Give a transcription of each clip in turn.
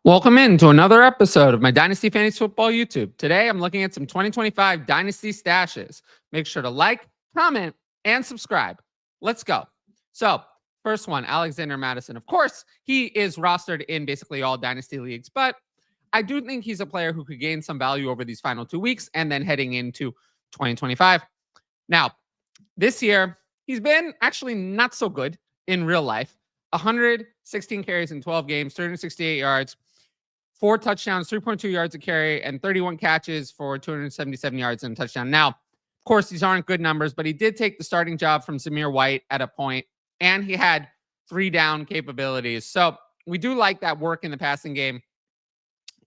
Welcome in to another episode of my Dynasty Fantasy Football YouTube. Today, I'm looking at some 2025 Dynasty stashes. Make sure to like, comment, and subscribe. Let's go. So, first one, Alexander Mattison. Of course, he is rostered in basically all Dynasty leagues, but I do think he's a player who could gain some value over these final 2 weeks and then heading into 2025. Now, this year, he's been actually not so good in real life. 116 carries in 12 games, 368 yards, 4 touchdowns, 3.2 yards a carry, and 31 catches for 277 yards and a touchdown. Now, of course, these aren't good numbers, but he did take the starting job from Zamir White at a point, and he had 3 down capabilities. So we do like that work in the passing game.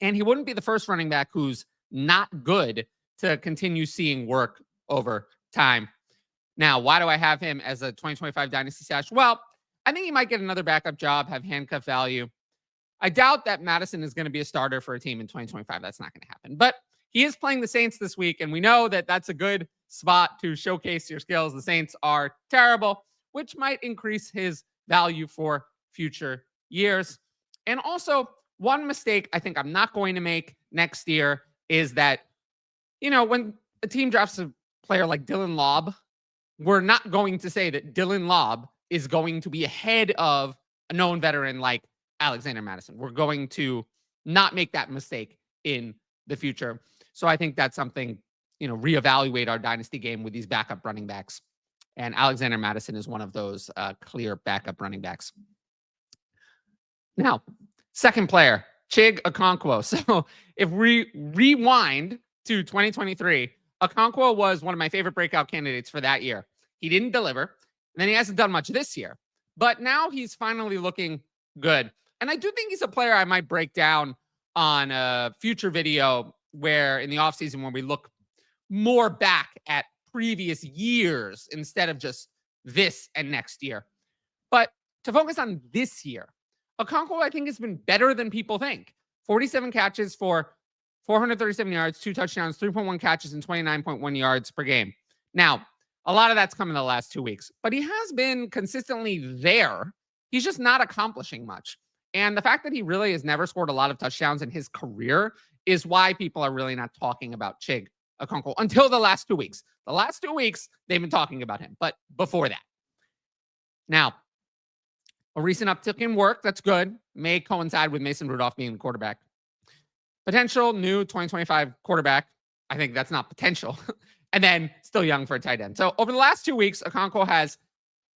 And he wouldn't be the first running back who's not good to continue seeing work over time. Now, why do I have him as a 2025 Dynasty stash? Well, I think he might get another backup job, have handcuff value. I doubt that Mattison is going to be a starter for a team in 2025. That's not going to happen. But he is playing the Saints this week, and we know that that's a good spot to showcase your skills. The Saints are terrible, which might increase his value for future years. And also, one mistake I think I'm not going to make next year is that, when a team drafts a player like Dylan Lobb, we're not going to say that Dylan Lobb is going to be ahead of a known veteran like Alexander Mattison. We're going to not make that mistake in the future. So I think that's something, reevaluate our dynasty game with these backup running backs. And Alexander Mattison is one of those clear backup running backs. Now, second player, Chig Okonkwo. So if we rewind to 2023, Okonkwo was one of my favorite breakout candidates for that year. He didn't deliver, and then he hasn't done much this year. But now he's finally looking good. And I do think he's a player I might break down on a future video where in the offseason when we look more back at previous years instead of just this and next year. But to focus on this year, Okonkwo, I think, has been better than people think. 47 catches for 437 yards, 2 touchdowns, 3.1 catches, and 29.1 yards per game. Now, a lot of that's come in the last 2 weeks, but he has been consistently there. He's just not accomplishing much. And the fact that he really has never scored a lot of touchdowns in his career is why people are really not talking about Chig Okonkwo until the last 2 weeks. The last 2 weeks, they've been talking about him, but before that. Now, a recent uptick in work, that's good. May coincide with Mason Rudolph being the quarterback. Potential new 2025 quarterback. I think that's not potential. And then still young for a tight end. So over the last 2 weeks, Okonkwo has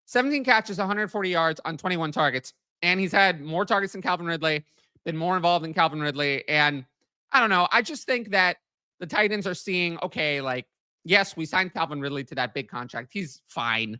17 catches, 140 yards on 21 targets. And he's had more targets than Calvin Ridley, been more involved than Calvin Ridley. And I don't know. I just think that the Titans are seeing, okay, yes, we signed Calvin Ridley to that big contract. He's fine.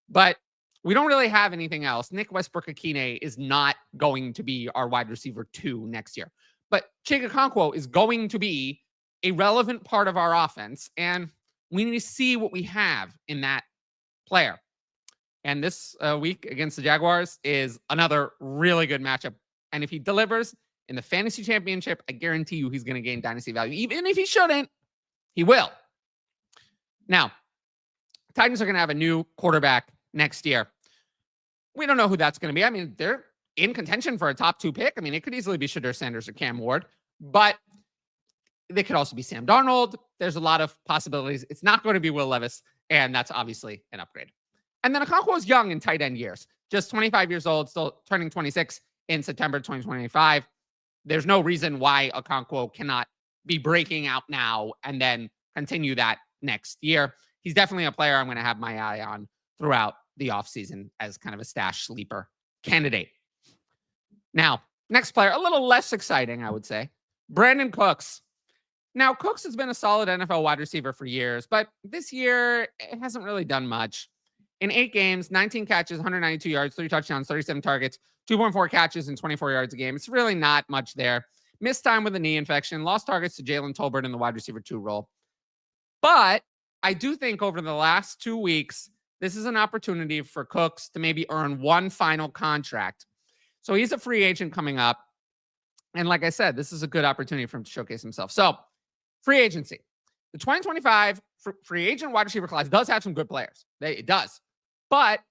But we don't really have anything else. Nick Westbrook-Akine is not going to be our wide receiver 2 next year. But Chig Okonkwo is going to be a relevant part of our offense. And we need to see what we have in that player. And this week against the Jaguars is another really good matchup. And if he delivers in the fantasy championship, I guarantee you he's going to gain dynasty value. Even if he shouldn't, he will. Now, Titans are going to have a new quarterback next year. We don't know who that's going to be. I mean, they're in contention for a top 2 pick. I mean, it could easily be Shedeur Sanders or Cam Ward, but they could also be Sam Darnold. There's a lot of possibilities. It's not going to be Will Levis, and that's obviously an upgrade. And then Okonkwo is young in tight end years, just 25 years old, still turning 26 in September 2025. There's no reason why Okonkwo cannot be breaking out now and then continue that next year. He's definitely a player I'm going to have my eye on throughout the offseason as kind of a stash sleeper candidate. Now, next player, a little less exciting, I would say, Brandin Cooks. Now, Cooks has been a solid NFL wide receiver for years, but this year it hasn't really done much. In 8 games, 19 catches, 192 yards, 3 touchdowns, 37 targets, 2.4 catches, and 24 yards a game. It's really not much there. Missed time with a knee infection, lost targets to Jalen Tolbert in the wide receiver 2 role. But I do think over the last 2 weeks, this is an opportunity for Cooks to maybe earn one final contract. So he's a free agent coming up. And like I said, this is a good opportunity for him to showcase himself. So free agency. The 2025 free agent wide receiver class does have some good players. It does. But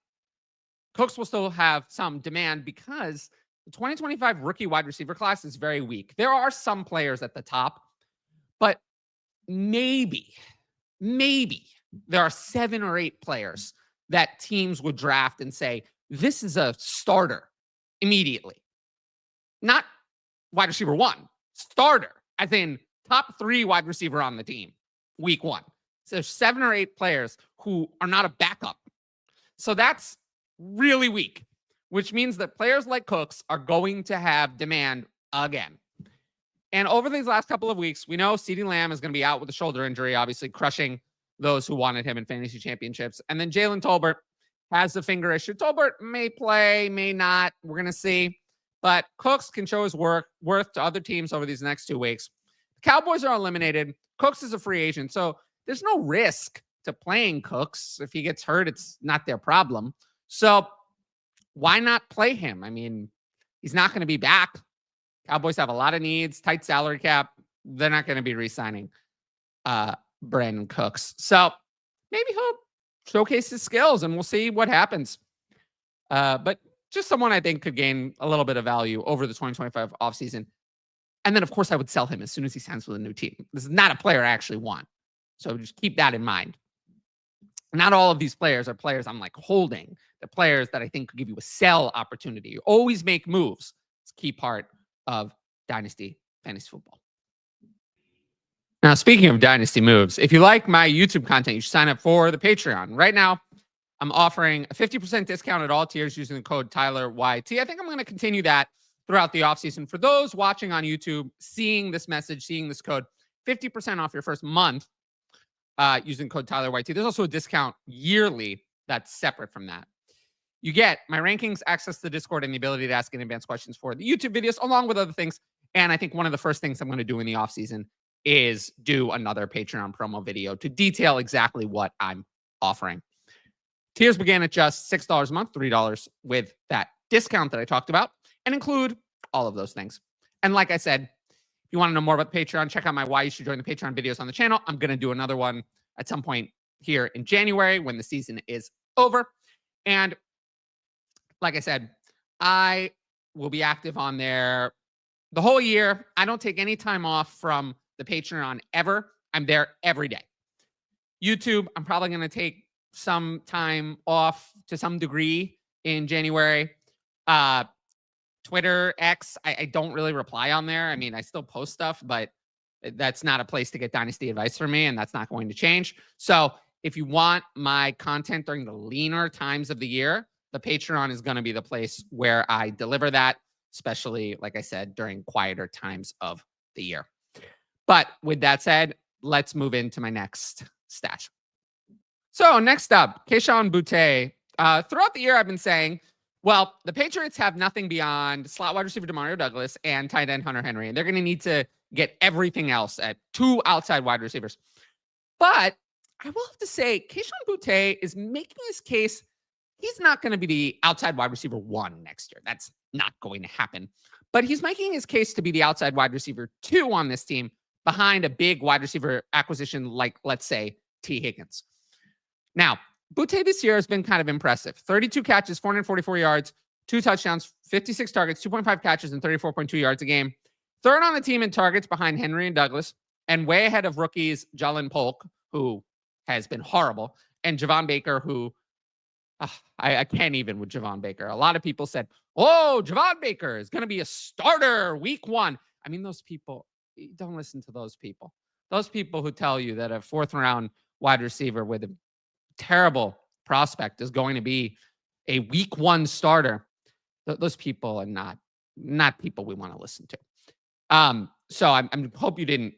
Cooks will still have some demand because The 2025 rookie wide receiver class is very weak. There are some players at the top, but maybe there are 7 or 8 players that teams would draft and say, this is a starter immediately. Not wide receiver 1, starter, as in top 3 wide receiver on the team, week 1. So there's 7 or 8 players who are not a backup. So that's really weak, which means that players like Cooks are going to have demand again. And over these last couple of weeks, we know CeeDee Lamb is going to be out with a shoulder injury, obviously crushing those who wanted him in fantasy championships. And then Jalen Tolbert has the finger issue. Tolbert may play, may not. We're going to see. But Cooks can show his worth to other teams over these next 2 weeks. The Cowboys are eliminated. Cooks is a free agent. So there's no risk to playing Cooks. If he gets hurt, it's not their problem. So why not play him? I mean, he's not going to be back. Cowboys have a lot of needs, tight salary cap. They're not going to be re-signing Brandin Cooks. So maybe he'll showcase his skills and we'll see what happens. But just someone I think could gain a little bit of value over the 2025 offseason. And then, of course, I would sell him as soon as he signs with a new team. This is not a player I actually want. So just keep that in mind. Not all of these players are players I'm like holding. The players that I think could give you a sell opportunity. You always make moves. It's a key part of Dynasty fantasy football. Now, speaking of Dynasty moves, if you like my YouTube content, you should sign up for the Patreon. Right now, I'm offering a 50% discount at all tiers using the code TylerYT. I think I'm going to continue that throughout the offseason. For those watching on YouTube, seeing this message, seeing this code, 50% off your first month using code TylerYT. There's also a discount yearly that's separate from that. You get my rankings, access to the Discord, and the ability to ask in advance questions for the YouTube videos, along with other things. And I think one of the first things I'm going to do in the offseason is do another Patreon promo video to detail exactly what I'm offering. Tiers begin at just $6 a month, $3 with that discount that I talked about, and include all of those things. And like I said, if you want to know more about the Patreon, check out my Why You Should Join the Patreon videos on the channel. I'm going to do another one at some point here in January when the season is over. And like I said, I will be active on there the whole year. I don't take any time off from the Patreon ever. I'm there every day. YouTube, I'm probably going to take some time off to some degree in January. Twitter, X, I don't really reply on there. I mean, I still post stuff, but that's not a place to get Dynasty advice from me, and that's not going to change. So if you want my content during the leaner times of the year, the Patreon is going to be the place where I deliver that, especially, like I said, during quieter times of the year. But with that said, let's move into my next stash. So next up, Kayshon Boutte. Throughout the year, I've been saying, well, the Patriots have nothing beyond slot wide receiver Demario Douglas and tight end Hunter Henry, and they're going to need to get everything else at 2 outside wide receivers. But I will have to say, Kayshon Boutte is making his case. He's not going to be the outside wide receiver 1 next year. That's not going to happen. But he's making his case to be the outside wide receiver 2 on this team behind a big wide receiver acquisition like, let's say, T. Higgins. Now, Boutte this year has been kind of impressive. 32 catches, 444 yards, 2 touchdowns, 56 targets, 2.5 catches, and 34.2 yards a game. Third on the team in targets behind Henry and Douglas, and way ahead of rookies Jalen Polk, who has been horrible, and Javon Baker, who I can't even with Javon Baker. A lot of people said, oh, Javon Baker is going to be a starter week 1. I mean, those people, don't listen to those people. Those people who tell you that a 4th-round wide receiver with a terrible prospect is going to be a week 1 starter. Those people are not people we want to listen to. So I hope you didn't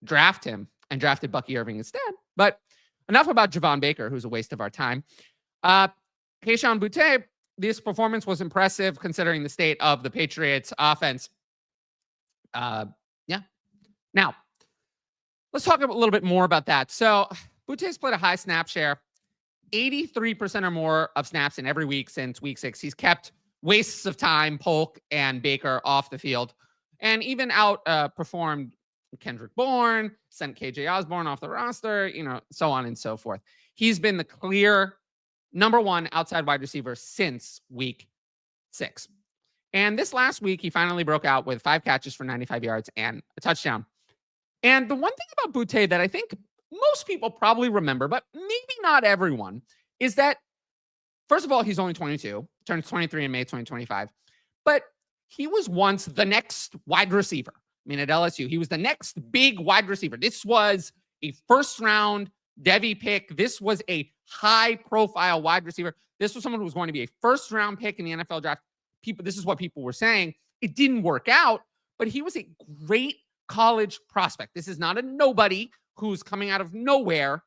draft him and drafted Bucky Irving instead. But enough about Javon Baker, who's a waste of our time. Kayshon Boutte, this performance was impressive considering the state of the Patriots offense. Yeah. Now, let's talk a little bit more about that. So Boutte's played a high snap share, 83% or more of snaps in every week since week 6. He's kept wastes of time, Polk and Baker off the field, and even outperformed Kendrick Bourne, sent KJ Osborne off the roster, so on and so forth. He's been the clear number 1 outside wide receiver since week 6. And this last week, he finally broke out with 5 catches for 95 yards and a touchdown. And the one thing about Boutte that I think most people probably remember, but maybe not everyone, is that, first of all, he's only 22, turns 23 in May 2025. But he was once the next wide receiver. I mean, at LSU, he was the next big wide receiver. This was a first-round Devy pick. This was a high-profile wide receiver. This was someone who was going to be a first-round pick in the NFL draft. This is what people were saying. It didn't work out, but he was a great college prospect. This is not a nobody who's coming out of nowhere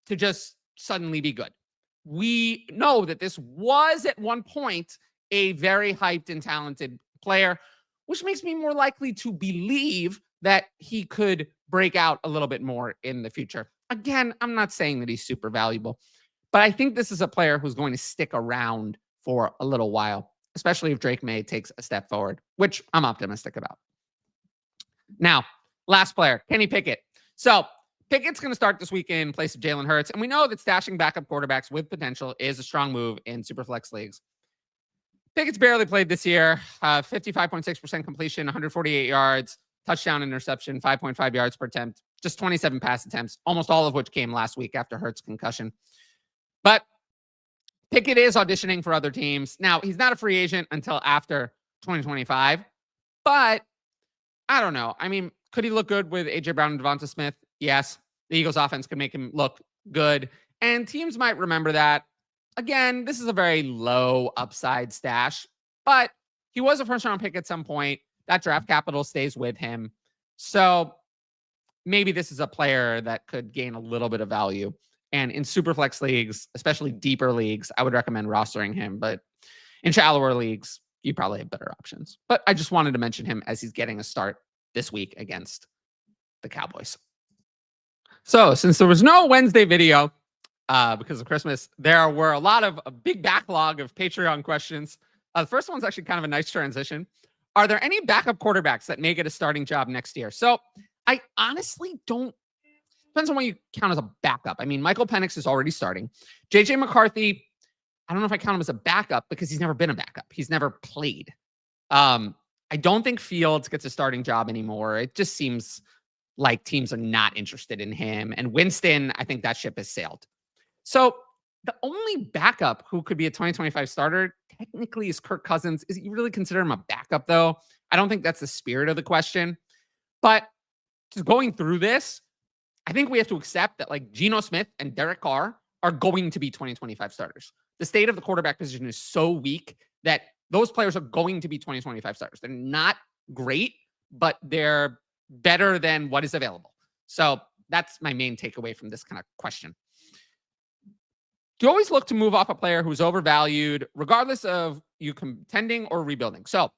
to just suddenly be good. We know that this was at one point a very hyped and talented player, which makes me more likely to believe that he could break out a little bit more in the future. Again, I'm not saying that he's super valuable, but I think this is a player who's going to stick around for a little while, especially if Drake May takes a step forward, which I'm optimistic about. Now, last player, Kenny Pickett. So Pickett's going to start this weekend in place of Jalen Hurts, and we know that stashing backup quarterbacks with potential is a strong move in Superflex leagues. Pickett's barely played this year, 55.6% completion, 148 yards, touchdown, interception, 5.5 yards per attempt, just 27 pass attempts, almost all of which came last week after Hurts' concussion. But Pickett is auditioning for other teams. Now, he's not a free agent until after 2025, but I don't know. I mean, could he look good with A.J. Brown and Devonta Smith? Yes. The Eagles offense could make him look good, and teams might remember that. Again, this is a very low upside stash, but he was a first-round pick at some point. That draft capital stays with him. So maybe this is a player that could gain a little bit of value. And in Superflex leagues, especially deeper leagues, I would recommend rostering him. But in shallower leagues, you probably have better options. But I just wanted to mention him as he's getting a start this week against the Cowboys. So since there was no Wednesday video because of Christmas, there were a big backlog of Patreon questions. The first one's actually kind of a nice transition. Are there any backup quarterbacks that may get a starting job next year? So I honestly don't. Depends on what you count as a backup. I mean, Michael Penix is already starting. JJ McCarthy, I don't know if I count him as a backup because he's never been a backup. He's never played. I don't think Fields gets a starting job anymore. It just seems like teams are not interested in him. And Winston, I think that ship has sailed. So the only backup who could be a 2025 starter technically is Kirk Cousins. Is you really consider him a backup, though? I don't think that's the spirit of the question. But just going through this, I think we have to accept that like Geno Smith and Derek Carr are going to be 2025 starters. The state of the quarterback position is so weak that those players are going to be 2025 starters. They're not great, but they're better than what is available. So that's my main takeaway from this kind of question. Do you always look to move off a player who's overvalued, regardless of you contending or rebuilding? So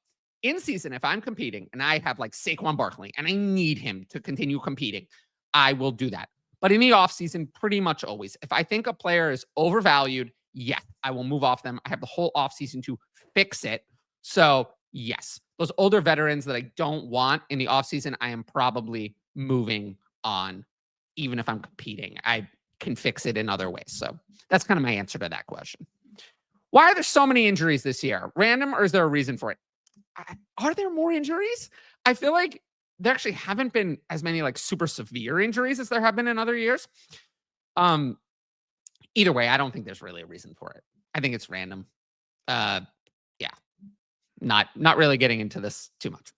in season, if I'm competing and I have like Saquon Barkley and I need him to continue competing, I will do that. But in the offseason, pretty much always, if I think a player is overvalued, yes, I will move off them. I have the whole offseason to fix it. So yes, those older veterans that I don't want in the offseason, I am probably moving on, even if I'm competing. I can fix it in other ways. So that's kind of my answer to that question. Why are there so many injuries this year? Random, or is there a reason for it? Are there more injuries? I feel like there actually haven't been as many like super severe injuries as there have been in other years. Either way, I don't think there's really a reason for it. I think it's random. Yeah, not really getting into this too much.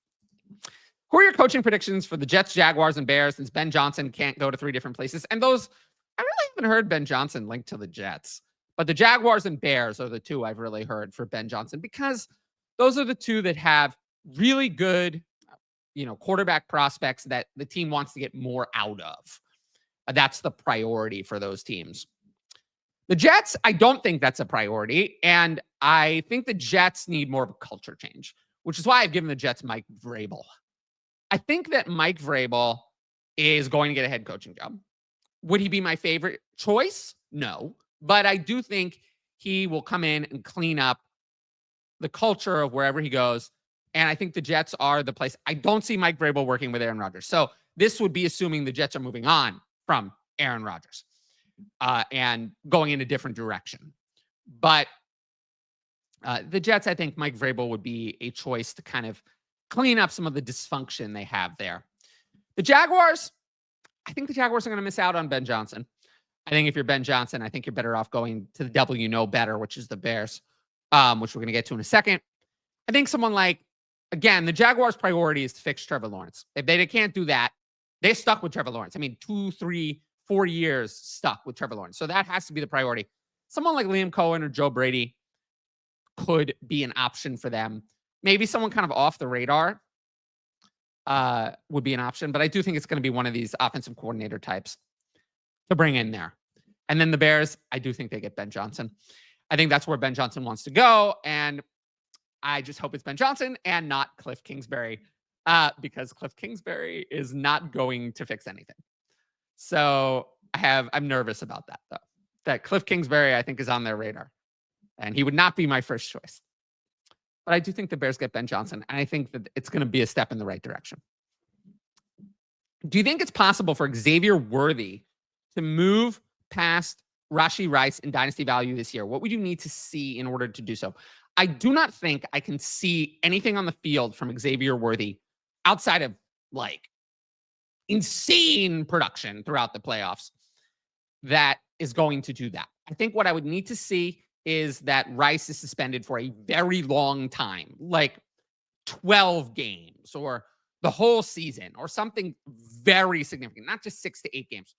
Who are your coaching predictions for the Jets, Jaguars, and Bears since Ben Johnson can't go to 3 different places? And those, I really haven't heard Ben Johnson linked to the Jets, but the Jaguars and Bears are the 2 I've really heard for Ben Johnson because those are the 2 that have really good, quarterback prospects that the team wants to get more out of. That's the priority for those teams. The Jets, I don't think that's a priority. And I think the Jets need more of a culture change, which is why I've given the Jets Mike Vrabel. I think that Mike Vrabel is going to get a head coaching job. Would he be my favorite choice? No. But I do think he will come in and clean up the culture of wherever he goes. And I think the Jets are the place. I don't see Mike Vrabel working with Aaron Rodgers. So this would be assuming the Jets are moving on from Aaron Rodgers and going in a different direction. But The Jets, I think Mike Vrabel would be a choice to kind of clean up some of the dysfunction they have there. The Jaguars, I think the Jaguars are going to miss out on Ben Johnson. I think if you're Ben Johnson, I think you're better off going to the devil you know better, which is the Bears, which we're going to get to in a second. I think someone like, again, the Jaguars' priority is to fix Trevor Lawrence. If they can't do that, they're stuck with Trevor Lawrence. I mean, 2, 3, 4 years stuck with Trevor Lawrence. So that has to be the priority. Someone like Liam Cohen or Joe Brady could be an option for them. Maybe someone kind of off the radar would be an option, but I do think it's going to be one of these offensive coordinator types to bring in there. And then the Bears, I do think they get Ben Johnson. I think that's where Ben Johnson wants to go, and I just hope it's Ben Johnson and not Cliff Kingsbury, because Cliff Kingsbury is not going to fix anything. So I'm nervous about that, though. That Cliff Kingsbury, I think, is on their radar, and he would not be my first choice. But I do think the Bears get Ben Johnson, and I think that it's going to be a step in the right direction. Do you think it's possible for Xavier Worthy to move past Rashee Rice in dynasty value this year? What would you need to see in order to do so? I do not think I can see anything on the field from Xavier Worthy outside of like insane production throughout the playoffs that is going to do that. I think what I would need to see is that Rice is suspended for a very long time, like 12 games or the whole season or something very significant, not just 6 to 8 games,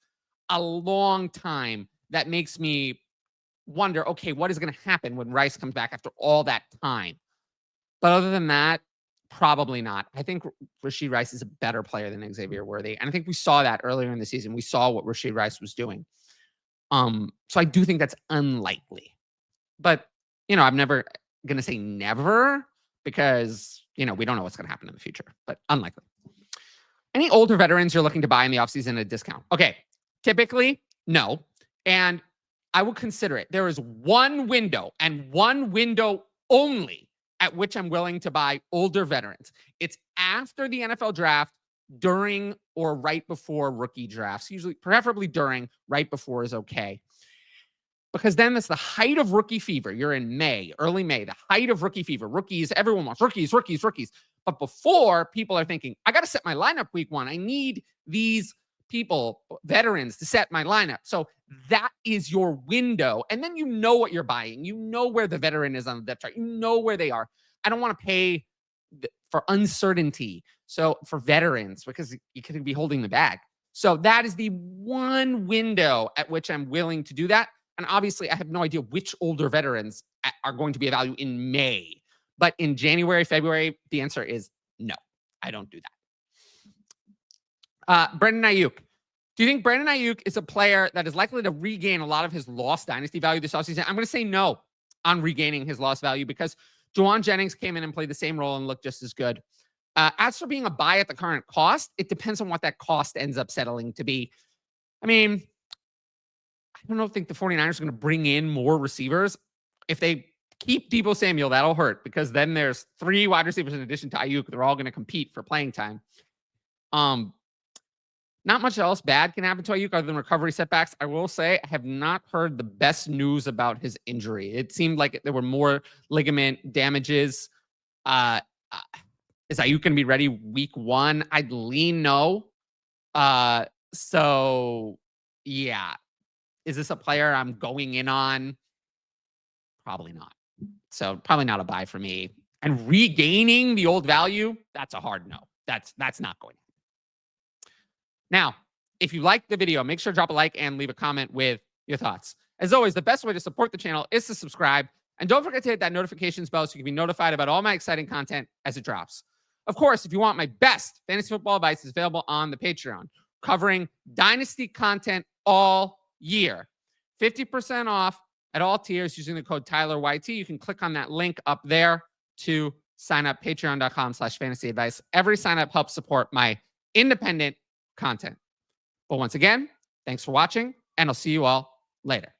a long time that makes me wonder, okay, what is going to happen when Rice comes back after all that time? But other than that, probably not. I think Rashee Rice is a better player than Xavier Worthy. And I think we saw that earlier in the season. We saw what Rashee Rice was doing. So I do think that's unlikely. But, I'm never going to say never because, we don't know what's going to happen in the future, but unlikely. Any older veterans you're looking to buy in the offseason at a discount? Okay. Typically, no. And I will consider it. There is one window and one window only at which I'm willing to buy older veterans. It's after the NFL draft, during or right before rookie drafts. Usually, preferably during, right before is okay. Because then it's the height of rookie fever. You're in May, early May, the height of rookie fever. Rookies, everyone wants rookies. But before, people are thinking, I got to set my lineup week 1. I need these people, veterans, to set my lineup. So that is your window. And then you know what you're buying. You know where the veteran is on the depth chart. You know where they are. I don't want to pay for uncertainty. So for veterans, because you could be holding the bag. So that is the one window at which I'm willing to do that. And obviously, I have no idea which older veterans are going to be of value in May. But in January, February, the answer is no. I don't do that. Brandin Ayuk. Do you think Brandin Ayuk is a player that is likely to regain a lot of his lost dynasty value this offseason? I'm going to say no on regaining his lost value because Juwan Jennings came in and played the same role and looked just as good. As for being a buy at the current cost, it depends on what that cost ends up settling to be. I mean, I don't think the 49ers are going to bring in more receivers. If they keep Deebo Samuel, that'll hurt because then there's 3 wide receivers in addition to Ayuk. They're all going to compete for playing time. Not much else bad can happen to Ayuk other than recovery setbacks. I will say I have not heard the best news about his injury. It seemed like there were more ligament damages. Is Ayuk going to be ready week 1? I'd lean no. So, yeah. Is this a player I'm going in on? Probably not. So probably not a buy for me. And regaining the old value, that's a hard no. That's not going. Now, if you liked the video, make sure to drop a like and leave a comment with your thoughts. As always, the best way to support the channel is to subscribe. And don't forget to hit that notifications bell so you can be notified about all my exciting content as it drops. Of course, if you want my best fantasy football advice, it's available on the Patreon, covering Dynasty content all year. 50% off at all tiers using the code TylerYT. You can click on that link up there to sign up, patreon.com/fantasy advice. Every sign up helps support my independent content. But once again, thanks for watching, and I'll see you all later.